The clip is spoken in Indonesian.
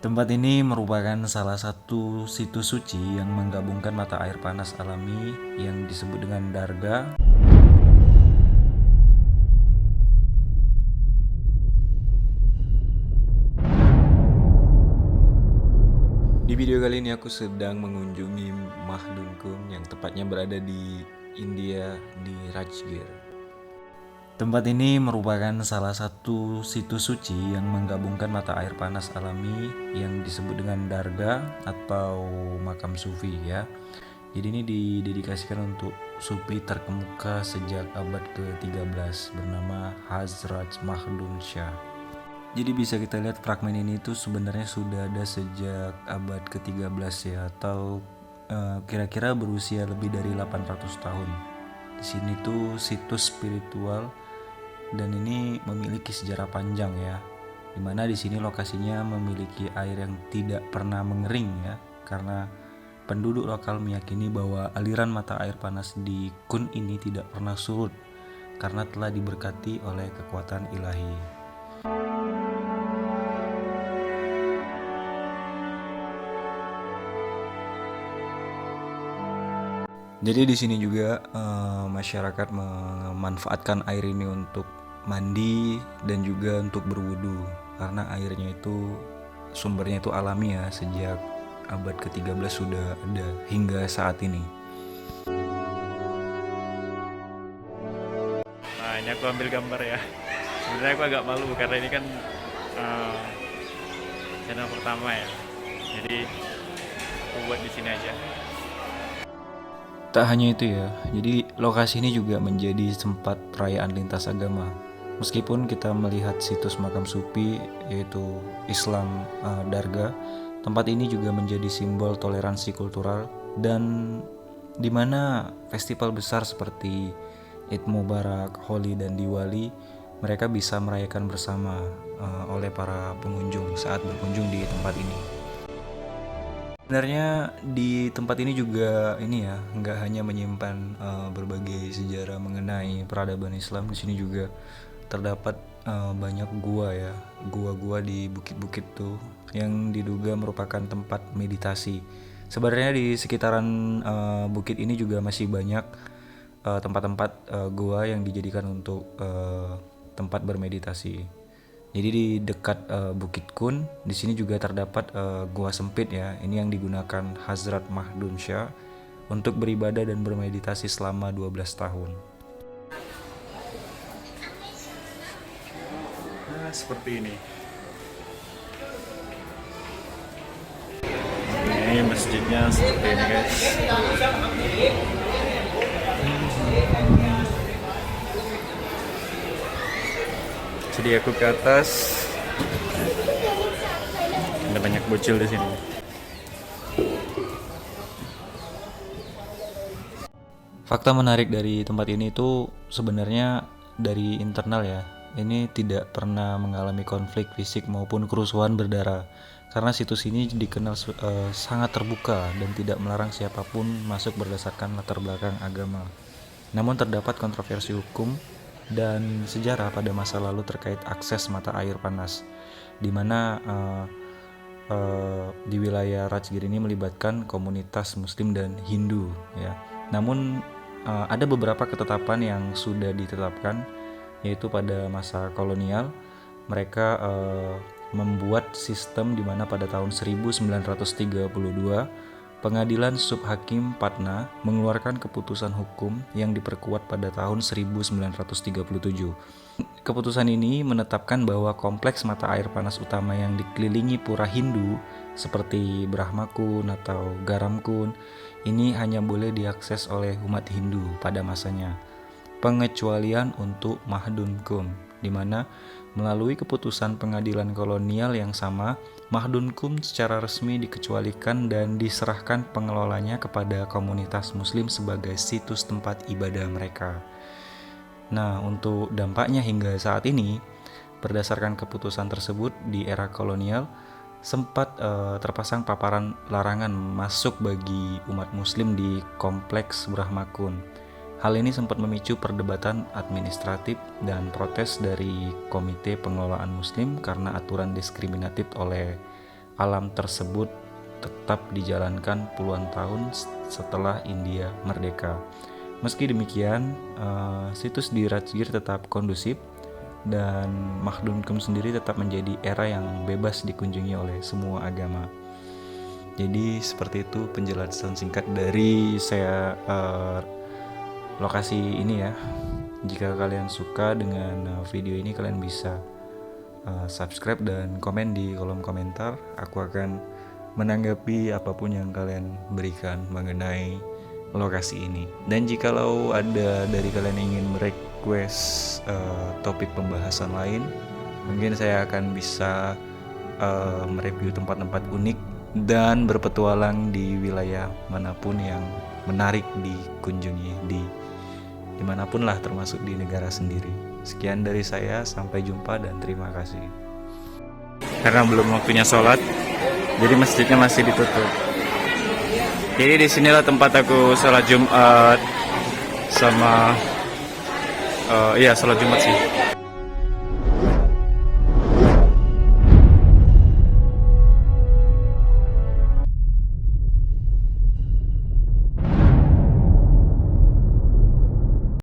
Tempat ini merupakan salah satu situs suci yang menggabungkan mata air panas alami yang disebut dengan Darga. Di video kali ini aku sedang mengunjungi Mahdunkum yang tepatnya berada di India di Rajgir. Tempat ini merupakan salah satu situs suci yang menggabungkan mata air panas alami yang disebut dengan Darga atau makam sufi ya. Jadi ini didedikasikan untuk sufi terkemuka sejak abad ke-13 bernama Hazrat Mahdun Shah. Jadi bisa kita lihat fragmen ini tuh sebenarnya sudah ada sejak abad ke-13 ya, atau kira-kira berusia lebih dari 800 tahun. Di sini tuh situs spiritual dan ini memiliki sejarah panjang ya. Dimana di sini lokasinya memiliki air yang tidak pernah mengering ya, karena penduduk lokal meyakini bahwa aliran mata air panas di Kun ini tidak pernah surut karena telah diberkati oleh kekuatan ilahi. Jadi di sini juga masyarakat memanfaatkan air ini untuk mandi dan juga untuk berwudu karena airnya itu sumbernya itu alami ya, sejak abad ke-13 sudah ada hingga saat ini. Nah, ini aku ambil gambar ya. Sebenarnya aku agak malu karena ini kan eh, channel pertama ya. Jadi aku buat di sini aja. Tak hanya itu ya, jadi lokasi ini juga menjadi tempat perayaan lintas agama. Meskipun kita melihat situs makam sufi yaitu Islam Darga, tempat ini juga menjadi simbol toleransi kultural dan di mana festival besar seperti Eid Mubarak, Holi dan Diwali mereka bisa merayakan bersama oleh para pengunjung saat berkunjung di tempat ini. Sebenarnya di tempat ini juga ini ya, nggak hanya menyimpan berbagai sejarah mengenai peradaban Islam. Di sini juga terdapat banyak gua ya, gua-gua di bukit-bukit tuh yang diduga merupakan tempat meditasi. Sebenarnya di sekitaran bukit ini juga masih banyak tempat-tempat gua yang dijadikan untuk tempat bermeditasi. Jadi di dekat Bukit Kun, di sini juga terdapat gua sempit ya. Ini yang digunakan Hazrat Mahdun Shah untuk beribadah dan bermeditasi selama 12 tahun. Nah, seperti ini. Ini masjidnya seperti ini guys. Jadi aku ke atas. Ada banyak bocil di sini. Fakta menarik dari tempat ini itu sebenarnya dari internal ya. Ini tidak pernah mengalami konflik fisik maupun kerusuhan berdarah. Karena situs ini dikenal sangat terbuka dan tidak melarang siapapun masuk berdasarkan latar belakang agama. Namun terdapat kontroversi hukum dan sejarah pada masa lalu terkait akses mata air panas, di mana di wilayah Rajgir ini melibatkan komunitas Muslim dan Hindu ya. Namun ada beberapa ketetapan yang sudah ditetapkan, yaitu pada masa kolonial mereka membuat sistem di mana pada tahun 1932 Pengadilan Subhakim Patna mengeluarkan keputusan hukum yang diperkuat pada tahun 1937. Keputusan ini menetapkan bahwa kompleks mata air panas utama yang dikelilingi pura Hindu seperti Brahma Kun atau Garam Kun ini hanya boleh diakses oleh umat Hindu pada masanya. Pengecualian untuk Mahdun Kun, di mana melalui keputusan pengadilan kolonial yang sama, Mahdun Kum secara resmi dikecualikan dan diserahkan pengelolanya kepada komunitas Muslim sebagai situs tempat ibadah mereka. Nah, untuk dampaknya hingga saat ini, berdasarkan keputusan tersebut di era kolonial, sempat terpasang paparan larangan masuk bagi umat Muslim di kompleks Brahma Kun. Hal ini sempat memicu perdebatan administratif dan protes dari Komite Pengelolaan Muslim karena aturan diskriminatif oleh alam tersebut tetap dijalankan puluhan tahun setelah India merdeka. Meski demikian, situs di Rajgir tetap kondusif dan Makhdumkum sendiri tetap menjadi era yang bebas dikunjungi oleh semua agama. Jadi seperti itu penjelasan singkat dari saya lokasi ini ya. Jika kalian suka dengan video ini, kalian bisa subscribe dan komen di kolom komentar. Aku akan menanggapi apapun yang kalian berikan mengenai lokasi ini. Dan jikalau ada dari kalian ingin merequest topik pembahasan lain, mungkin saya akan bisa mereview tempat-tempat unik dan berpetualang di wilayah manapun yang menarik dikunjungi di dimanapun lah, termasuk di negara sendiri. Sekian dari saya, sampai jumpa dan terima kasih. Karena belum waktunya sholat, jadi masjidnya masih ditutup. Jadi disinilah tempat aku sholat Jumat sama sholat Jumat sih.